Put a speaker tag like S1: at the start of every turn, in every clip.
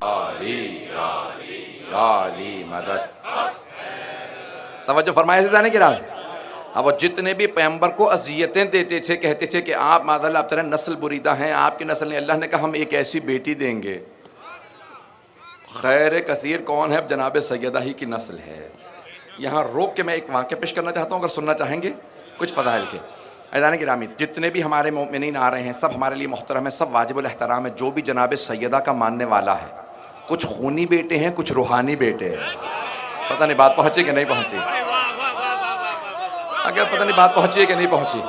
S1: علی مدد. توجہ فرمائے سے جانے کی راہ. اب وہ جتنے بھی پیغمبر کو اذیتیں دیتے تھے، کہتے تھے کہ آپ معاذ اللہ آپ طرح نسل بریدہ ہیں، آپ کی نسل نے، اللہ نے کہا ہم ایک ایسی بیٹی دیں گے. خیر کثیر کون ہے؟ جناب سیدہ ہی کی نسل ہے. یہاں روک کے میں ایک واقعہ پیش کرنا چاہتا ہوں، اگر سننا چاہیں گے کچھ فضائل کے. عزیزان گرامی، جتنے بھی ہمارے مومنین آ رہے ہیں سب ہمارے لیے محترم ہیں، سب واجب الاحترام ہے. جو بھی جناب سیدہ کا ماننے والا ہے، کچھ خونی بیٹے ہیں، کچھ روحانی بیٹے ہیں. پتہ نہیں بات پہنچی کہ نہیں پہنچی، اگر پتہ نہیں بات پہنچی ہے کہ نہیں پہنچی.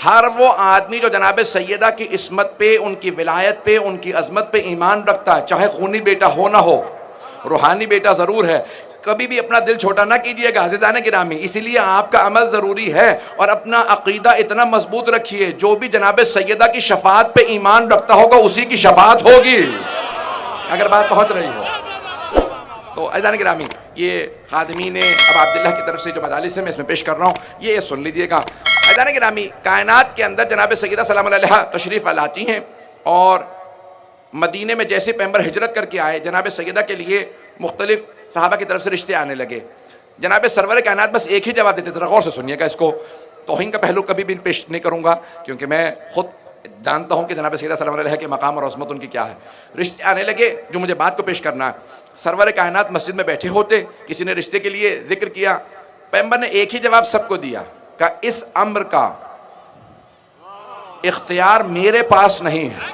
S1: ہر وہ آدمی جو جناب سیدہ کی عصمت پہ، ان کی ولایت پہ، ان کی عظمت پہ ایمان رکھتا ہے، چاہے خونی بیٹا ہو نہ ہو، روحانی بیٹا ضرور ہے. کبھی بھی اپنا دل چھوٹا نہ کیجئے گا عزیزان گرامی، اسی لیے آپ کا عمل ضروری ہے. اور اپنا عقیدہ اتنا مضبوط رکھیے، جو بھی جناب سیدہ کی شفاعت پہ ایمان رکھتا ہوگا اسی کی شفاعت ہوگی، اگر بات پہنچ رہی ہو تو. عزیزان گرامی، یہ خادمین ابا عبداللہ کی طرف سے جو مجالس ہے میں اس میں پیش کر رہا ہوں، یہ سن لیجئے گا. عزیزان گرامی، کائنات کے اندر جناب سیدہ سلام اللہ علیہا تشریف لاتی ہیں، اور مدینے میں جیسے پیغمبر ہجرت کر کے آئے، جناب سیدہ کے لیے مختلف صحابہ کی طرف سے رشتے آنے لگے. جناب سرور کائنات بس ایک ہی جواب دیتے تھے، غور سے سنیے گا اس کو. توہین کا پہلو کبھی بھی پیش نہیں کروں گا، کیونکہ میں خود جانتا ہوں کہ جناب سیدہ سلام علیہ کے مقام اور عظمت ان کی کیا ہے. رشتے آنے لگے، جو مجھے بات کو پیش کرنا ہے. سرور کائنات مسجد میں بیٹھے ہوتے، کسی نے رشتے کے لیے ذکر کیا، پیغمبر نے ایک ہی جواب سب کو دیا کہ اس امر کا اختیار میرے پاس نہیں ہے.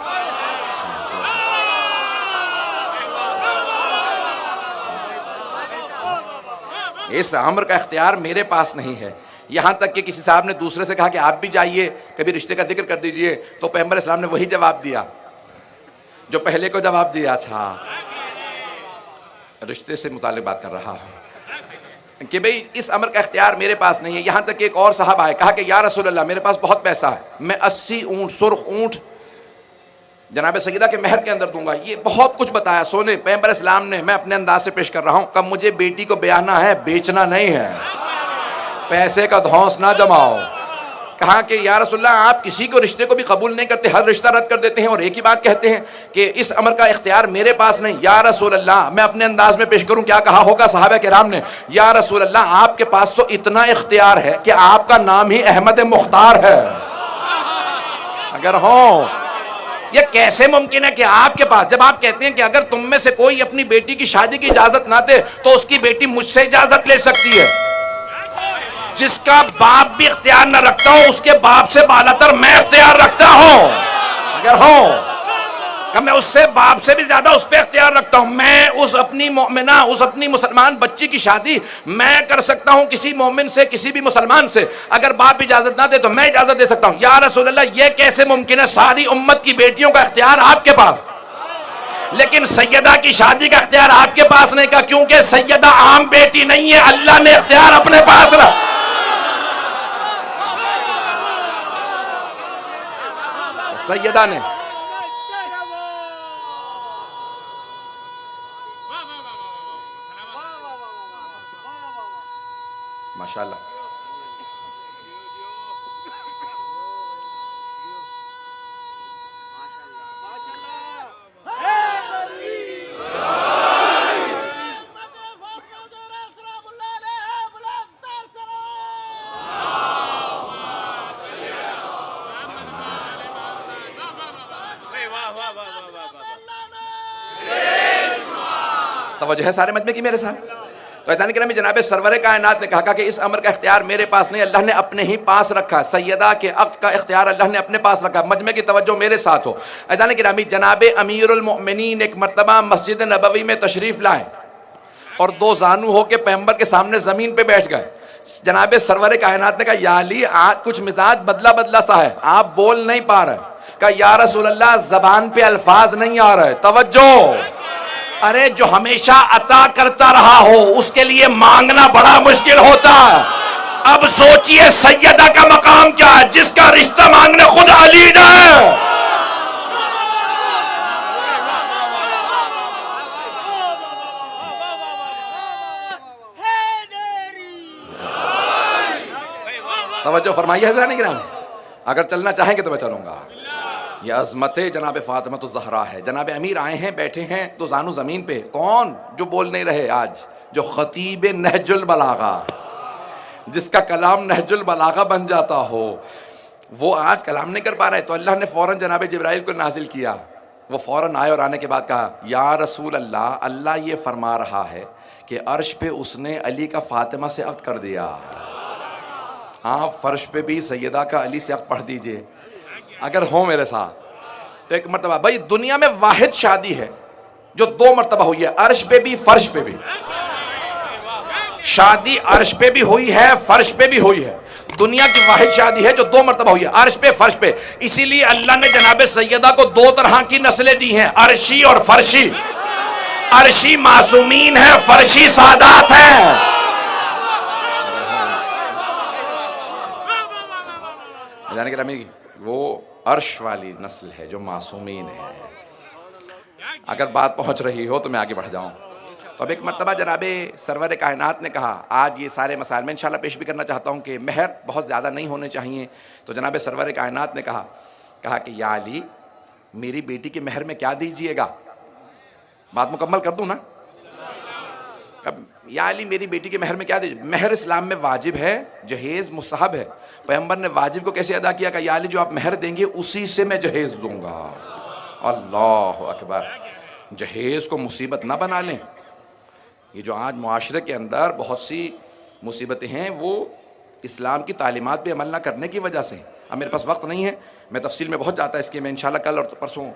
S1: اس امر کا اختیار میرے پاس نہیں ہے. یہاں تک کہ کسی صاحب نے دوسرے سے کہا کہ آپ بھی جائیے کبھی رشتے کا ذکر کر دیجئے، تو پیغمبر اسلام نے وہی جواب دیا جو پہلے کو جواب دیا تھا. رشتے سے متعلق بات کر رہا ہوں کہ بھئی اس امر کا اختیار میرے پاس نہیں ہے. یہاں تک کہ ایک اور صاحب آئے، کہا کہ یا رسول اللہ میرے پاس بہت پیسہ ہے، میں 80 اونٹ، سرخ اونٹ جناب سیدہ کے مہر کے اندر دوں گا. یہ بہت کچھ بتایا. سونے پیغمبر اسلام نے، میں اپنے انداز سے پیش کر رہا ہوں، کہ مجھے بیٹی کو بیانا ہے، بیچنا نہیں ہے، پیسے کا دھونس نہ جماؤ. کہا کہ یا رسول اللہ آپ کسی کو رشتے کو بھی قبول نہیں کرتے، ہر رشتہ رد کر دیتے ہیں، اور ایک ہی بات کہتے ہیں کہ اس امر کا اختیار میرے پاس نہیں. یا رسول اللہ، میں اپنے انداز میں پیش کروں کیا کہا ہوگا صحابہ کرام نے. یا رسول اللہ آپ کے پاس تو اتنا اختیار ہے کہ آپ کا نام ہی احمد مختار ہے. اگر ہوں، یہ کیسے ممکن ہے کہ آپ کے پاس، جب آپ کہتے ہیں کہ اگر تم میں سے کوئی اپنی بیٹی کی شادی کی اجازت نہ دے تو اس کی بیٹی مجھ سے اجازت لے سکتی ہے. جس کا باپ بھی اختیار نہ رکھتا ہوں، اس کے باپ سے بالاتر میں اختیار رکھتا ہوں. اگر ہوں کہ میں اس سے باپ سے بھی زیادہ اس پہ اختیار رکھتا ہوں. میں اس اپنی مومنہ، اس اپنی مسلمان بچی کی شادی میں کر سکتا ہوں کسی مومن سے، کسی بھی مسلمان سے. اگر باپ اجازت نہ دے تو میں اجازت دے سکتا ہوں. یا رسول اللہ یہ کیسے ممکن ہے؟ ساری امت کی بیٹیوں کا اختیار آپ کے پاس، لیکن سیدہ کی شادی کا اختیار آپ کے پاس نہیں. کا کیونکہ سیدہ عام بیٹی نہیں ہے، اللہ نے اختیار اپنے پاس رکھا. سیدہ نے ماشاءاللہ توجہ ہے سارے مجمع کی میرے ساتھ. تو عزیزان کرام، جناب سرور کائنات نے کہا کہ اس امر کا اختیار میرے پاس نہیں، اللہ نے اپنے ہی پاس رکھا. سیدہ کے عقد کا اختیار اللہ نے اپنے پاس رکھا. مجمع کی توجہ میرے ساتھ ہو. عزیزان کرام، جناب امیر المؤمنین ایک مرتبہ مسجد نبوی میں تشریف لائے اور دو زانو ہو کے پیغمبر کے سامنے زمین پہ بیٹھ گئے. جناب سرور کائنات نے کہا یا علی آج کچھ مزاج بدلا بدلا سا ہے، آپ بول نہیں پا رہے. کہا یا رسول اللہ زبان پہ الفاظ نہیں آ رہے. توجہ، ارے جو ہمیشہ عطا کرتا رہا ہو اس کے لیے مانگنا بڑا مشکل ہوتا ہے. اب سوچئے سیدہ کا مقام کیا ہے، جس کا رشتہ مانگنے خود علی ہے. توجہ فرمائیے حضرات کرام، اگر چلنا چاہیں گے تو میں چلوں گا. یہ عظمت جناب فاطمہ الزہرا ہے. جناب امیر آئے ہیں, بیٹھے ہیں تو زانو زمین پہ. کون جو بول نہیں رہے آج؟ جو خطیب نہج البلاغہ, جس کا کلام نہج البلاغہ بن جاتا ہو, وہ آج کلام نہیں کر پا رہے. تو اللہ نے فوراً جناب جبرائیل کو نازل کیا. وہ فوراً آئے اور آنے کے بعد کہا یا رسول اللہ, اللہ یہ فرما رہا ہے کہ عرش پہ اس نے علی کا فاطمہ سے عقد کر دیا. آپ فرش پہ بھی سیدہ کا علی سے عقد پڑھ دیجئے اگر ہو میرے ساتھ. تو ایک مرتبہ, بھائی دنیا میں واحد شادی ہے جو 2 مرتبہ ہوئی ہے, عرش پہ بھی فرش پہ بھی. شادی عرش پہ بھی ہوئی ہے, فرش پہ بھی ہوئی ہے. دنیا کی واحد شادی ہے جو 2 مرتبہ ہوئی ہے, عرش پہ فرش پہ. اسی لیے اللہ نے جناب سیدہ کو 2 طرح کی نسلیں دی ہیں, عرشی اور فرشی. عرشی معصومین ہے, فرشی سادات ہیں. جانے گرامی, وہ عرش والی نسل ہے جو معصومین ہے. اگر بات پہنچ رہی ہو تو میں آگے بڑھ جاؤں. تو اب ایک مرتبہ جناب سرور کائنات نے کہا, آج یہ سارے مسائل میں انشاءاللہ پیش بھی کرنا چاہتا ہوں کہ مہر بہت زیادہ نہیں ہونے چاہیے. تو جناب سرور کائنات نے کہا کہ یا علی, میری بیٹی کے مہر میں کیا دیجئے گا؟ بات مکمل کر دوں نا. یا علی, میری بیٹی کے مہر میں کیا دیجئے؟ مہر اسلام میں واجب ہے, جہیز مستحب ہے. پیغمبر نے واجب کو کیسے ادا کیا؟ کہ یا علی, جو آپ مہر دیں گے اسی سے میں جہیز دوں گا. اللہ اکبر. جہیز کو مصیبت نہ بنا لیں. یہ جو آج معاشرے کے اندر بہت سی مصیبتیں ہیں وہ اسلام کی تعلیمات پہ عمل نہ کرنے کی وجہ سے. اب میرے پاس وقت نہیں ہے, میں تفصیل میں بہت جاتا ہے اس کے, میں انشاءاللہ کل اور پرسوں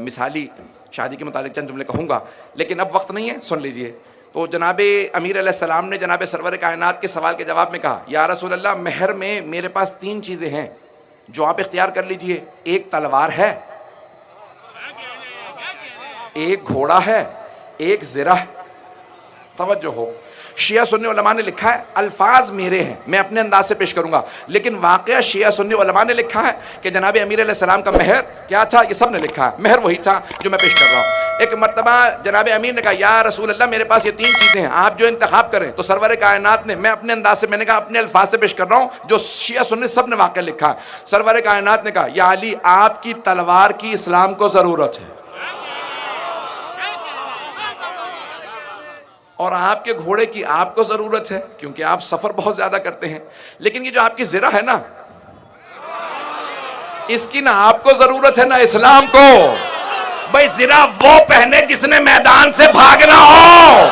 S1: مثالی شادی کے متعلق چند جملے کہوں گا, لیکن اب وقت نہیں ہے, سن لیجئے. تو جناب امیر علیہ السلام نے جناب سرور کائنات کے سوال کے جواب میں کہا یا رسول اللہ, مہر میں میرے پاس 3 چیزیں ہیں جو آپ اختیار کر لیجئے. ایک تلوار ہے, ایک گھوڑا ہے, ایک زرہ. توجہ ہو, شیعہ سنی علماء نے لکھا ہے, الفاظ میرے ہیں, میں اپنے انداز سے پیش کروں گا, لیکن واقعہ شیعہ سنی علماء نے لکھا ہے کہ جناب امیر علیہ السلام کا مہر کیا تھا, یہ سب نے لکھا ہے. مہر وہی تھا جو میں پیش کر رہا ہوں. ایک مرتبہ جناب امیر نے کہا یا رسول اللہ, میرے پاس یہ 3 چیزیں ہیں, آپ جو انتخاب کریں. تو سرور کائنات نے, میں اپنے انداز سے, میں نے کہا اپنے الفاظ سے پیش کر رہا ہوں, جو شیعہ سنی سب نے واقعہ لکھا ہے. سرور کائنات نے کہا یا علی, آپ کی تلوار کی اسلام کو ضرورت ہے, اور آپ کے گھوڑے کی آپ کو ضرورت ہے کیونکہ آپ سفر بہت زیادہ کرتے ہیں. لیکن یہ جو آپ کی زرہ ہے نا, اس کی نہ آپ کو ضرورت ہے نہ اسلام کو. بھائی زرہ وہ پہنے جس نے میدان سے بھاگنا ہو.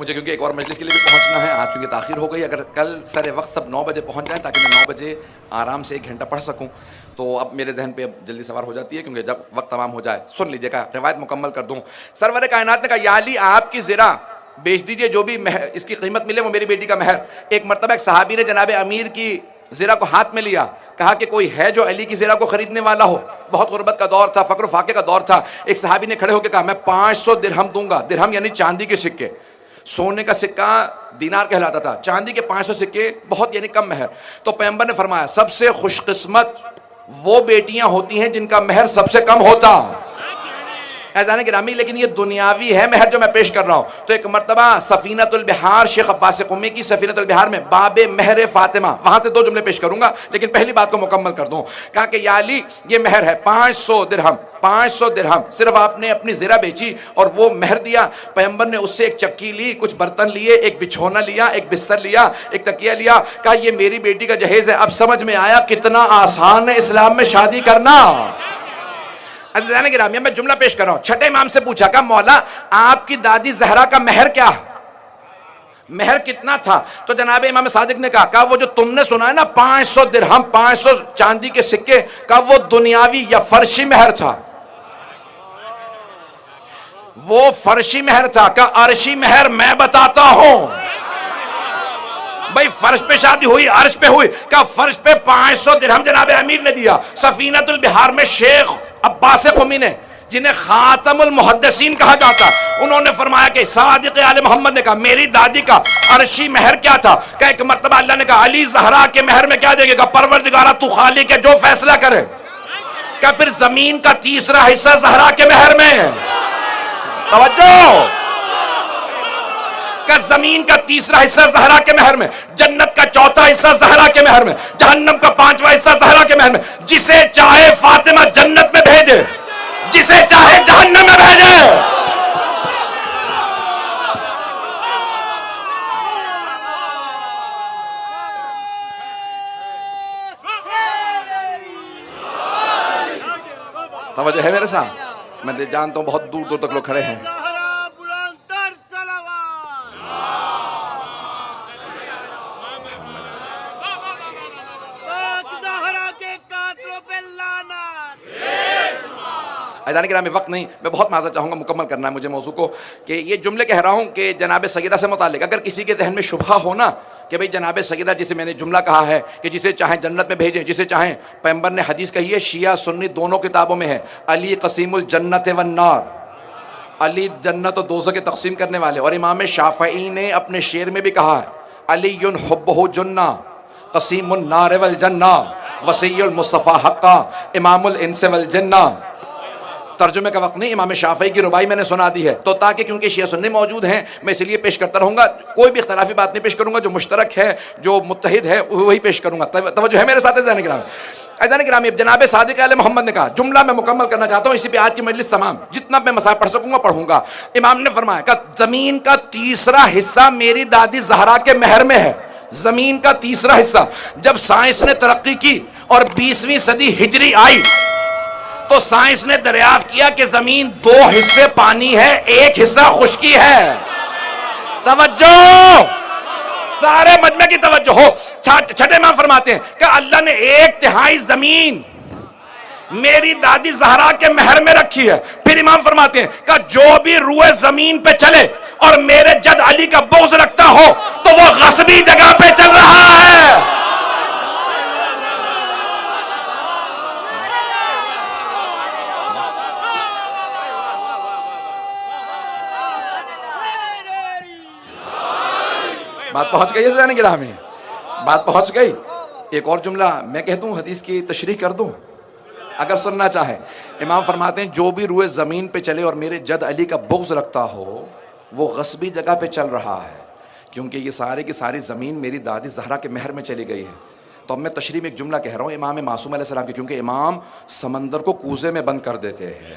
S1: مجھے کیونکہ ایک اور مجلس کے لیے بھی پہنچنا ہے آج, کیونکہ تاخیر ہو گئی. اگر کل سر وقت سب 9 بجے پہنچ جائیں تاکہ میں 9 بجے آرام سے 1 گھنٹہ پڑھ سکوں, تو اب میرے ذہن پہ اب جلدی سوار ہو جاتی ہے, کیونکہ جب وقت تمام ہو جائے. سن لیجیے گا, روایت مکمل کر دوں. سرور کائنات نے کہا یا علی, آپ کی زرہ بیچ دیجئے, جو بھی اس کی قیمت ملے وہ میری بیٹی کا مہر. ایک مرتبہ ایک صحابی نے جناب امیر کی زرہ کو ہاتھ میں لیا, کہا کہ کوئی ہے جو علی کی زرہ کو خریدنے والا ہو. بہت غربت کا دور تھا, فقر و فاقے کا دور تھا. ایک صحابی نے کھڑے ہو کے کہا میں 500 درہم دوں گا. درہم یعنی چاندی کے سکے. سونے کا سکہ دینار کہلاتا تھا, چاندی کے 500 سکے بہت یعنی کم مہر. تو پیغمبر نے فرمایا سب سے خوش قسمت وہ بیٹیاں ہوتی ہیں جن کا مہر سب سے کم ہوتا. اعزان گرامی, لیکن یہ دنیاوی ہے مہر جو میں پیش کر رہا ہوں. تو ایک مرتبہ سفینۃ البحار, شیخ عباس قمی کی سفینۃ البحار میں باب مہر فاطمہ, وہاں سے 2 جملے پیش کروں گا, لیکن پہلی بات کو مکمل کر دوں. کہا کہ یا علی, یہ مہر ہے 500 درہم. 500 درہم صرف آپ نے اپنی زرہ بیچی اور وہ مہر دیا. پیغمبر نے اس سے ایک چکی لی, کچھ برتن لیے, ایک بچھونا لیا, ایک بستر لیا, ایک تکیہ لیا. کہا یہ میری بیٹی کا جہیز ہے. اب سمجھ میں آیا کتنا آسان ہے اسلام میں شادی کرنا. عزیزان گرامی, میں جملہ پیش کر رہا ہوں. چھٹے امام سے پوچھا, کہا مولا آپ کی دادی زہرا کا مہر کیا, مہر کتنا تھا؟ تو جناب امام صادق نے کہا وہ جو تم نے سنا ہے نا 500 درہم, 500 چاندی کے سکے, کہا وہ دنیاوی یا فرشی مہر تھا. وہ فرشی مہر تھا، کہ عرشی مہر میں بتاتا ہوں. بھئی فرش پہ شادی ہوئی، عرش پہ ہوئی، کہ فرش پہ 500 درہم جناب امیر نے دیا. سفینۃ البحار میں شیخ عباس قمی نے، جنہیں خاتم المحدثین کہا جاتا، انہوں نے فرمایا کہ صادق آل محمد نے کہا میری دادی کا عرشی مہر کیا تھا، کہ ایک مرتبہ اللہ نے کہا علی زہرا کے مہر میں کیا دے گے، کہ پروردگارہ تو خالق ہے جو فیصلہ کرے. کہ پھر زمین کا تیسرا حصہ زہرا کے مہر میں، توجہ، کہ زمین کا تیسرا حصہ زہرا کے مہر میں، جنت کا چوتھا حصہ زہرا کے مہر میں، جہنم کا 5واں حصہ زہرا کے مہر میں. جسے چاہے فاطمہ جنت میں بھیجے، جسے چاہے جہنم میں بھیجے. توجہ ہے میرے ساتھ؟ میں جانتا ہوں بہت دور دور تک لوگ کھڑے ہیں. عزیزان کرام وقت نہیں، میں بہت معذرت چاہوں گا، مکمل کرنا ہے مجھے موضوع کو، کہ یہ جملے کہہ رہا ہوں کہ جناب سیدہ سے متعلق اگر کسی کے ذہن میں شبہ ہونا کہ بھئی جناب سیدہ جسے میں نے جملہ کہا ہے کہ جسے چاہیں جنت میں بھیجیں، جسے چاہیں، پیغمبر نے حدیث کہی ہے، شیعہ سنی دونوں کتابوں میں ہے، علی قسیم الجنت والنار، علی جنت و دوزخ کے تقسیم کرنے والے. اور امام شافعی نے اپنے شعر میں بھی کہا ہے علی حبہ جنہ قسیم النار والجنہ وصی المصطفیٰ حقا امام الانس والجنہ. ترجمے کا وقت نہیں، امام شافعی کی ربائی میں نے سنا دی ہے، تو تاکہ کیونکہ شیعہ سنی موجود ہیں میں اس لیے پیش کرتا رہوں گا، کوئی بھی اختلافی بات نہیں پیش کروں گا، جو مشترک ہے جو متحد ہے وہی پیش کروں گا. توجہ ہے میرے ساتھ عزیزان کرام؟ عزیزان کرام جناب صادق آل محمد نے کہا، جملہ میں مکمل کرنا چاہتا ہوں، اسی پہ آج کی مجلس تمام جتنا میں مسائل پڑھ سکوں گا پڑھوں گا. امام نے فرمایا کہ زمین کا تیسرا حصہ میری دادی زہرا کے مہر میں ہے. زمین کا تیسرا حصہ. جب سائنس نے ترقی کی اور 20ویں صدی ہجری آئی تو سائنس نے دریافت کیا کہ زمین 2 حصے پانی ہے، 1 حصہ خشکی ہے. توجہ، سارے مجمع کی توجہ ہو. چھٹے امام فرماتے ہیں کہ اللہ نے 1/3 زمین میری دادی زہرا کے مہر میں رکھی ہے. پھر امام فرماتے ہیں کہ جو بھی روئے زمین پہ چلے اور میرے جد علی کا بغض رکھتا ہو تو وہ غصبی جگہ پہ چل رہا ہے. بات پہنچ گئی ہے زیادہ گرامی، بات پہنچ گئی. ایک اور جملہ میں کہہ دوں، حدیث کی تشریح کر دوں اگر سننا چاہے. امام فرماتے ہیں جو بھی روئے زمین پہ چلے اور میرے جد علی کا بغض رکھتا ہو وہ غصبی جگہ پہ چل رہا ہے، کیونکہ یہ سارے کی ساری زمین میری دادی زہرا کے مہر میں چلی گئی ہے. تو اب میں تشریح میں ایک جملہ کہہ رہا ہوں امام معصوم علیہ السلام کی، کیونکہ امام سمندر کو کوزے میں بند کر دیتے ہیں.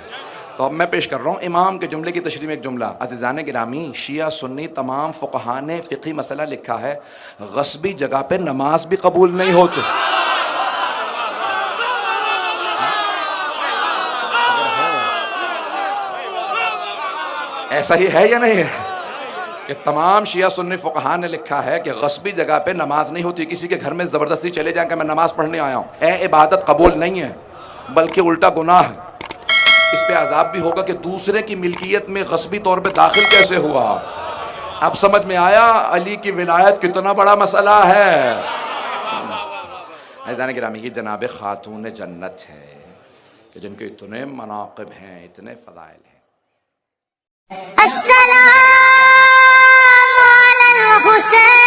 S1: تو اب میں پیش کر رہا ہوں امام کے جملے کی تشریح میں ایک جملہ. عزیزان گرامی، شیعہ سنی تمام فقہاء نے فقہی مسئلہ لکھا ہے، غصبی جگہ پہ نماز بھی قبول نہیں ہوتی. ایسا ہی ہے یا نہیں ہے کہ تمام شیعہ سنی فقہاء نے لکھا ہے کہ غصبی جگہ پہ نماز نہیں ہوتی. کسی کے گھر میں زبردستی چلے جائیں کہ میں نماز پڑھنے آیا ہوں، اے عبادت قبول نہیں ہے بلکہ الٹا گناہ ہے. اس پہ عذاب بھی ہوگا کہ دوسرے کی ملکیت میں غصبی طور پہ داخل کیسے ہوا. اب سمجھ میں آیا علی کی ولایت کتنا بڑا مسئلہ ہے. عزیزان گرامی، یہ جناب خاتون جنت ہے کہ جن کے اتنے مناقب ہیں، اتنے فضائل ہیں.
S2: السلام علی الحسین.